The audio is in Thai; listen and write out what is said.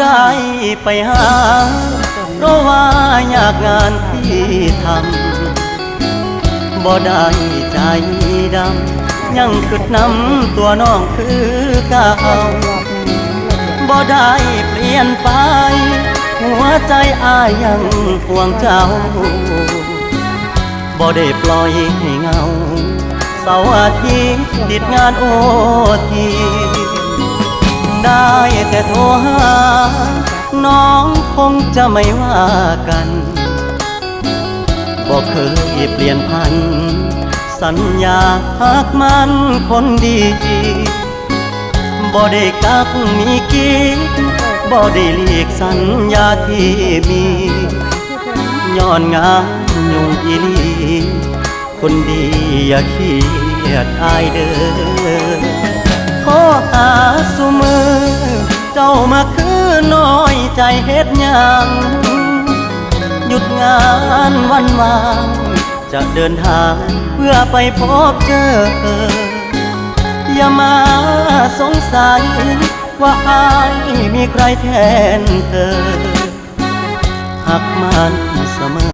ได้ไปหาเพราะว่าอยากงานที่ทำบ่ได้ใจดำยังคิดนำตัวน้องคือเก่าบ่ได้เปลี่ยนไปหัวใจอ้ายยังห่วงเจ้าบ่ได้ปล่อยให้เงาเสาร์อาทิตย์ติดงานโอทีได้แต่โทรหาน้องคงจะไม่ว่ากันบ่เคยเปลี่ยนพันสัญญาหากมันคนดีบ่ได้กักมีกิ๊กบ่ได้เลีกสัญญาที่มีย้อนงานยุ่งอีหลีคนดีอย่าเครียดอายเด้อขอหาสุมือเจ้ามาคือน้อยใจเฮ็ดหยังหยุดงานวันวางจะเดินทางเพื่อไปพบเจออย่ามาสงสัยว่าอายมีใครแทนเธอหักมันเสมอ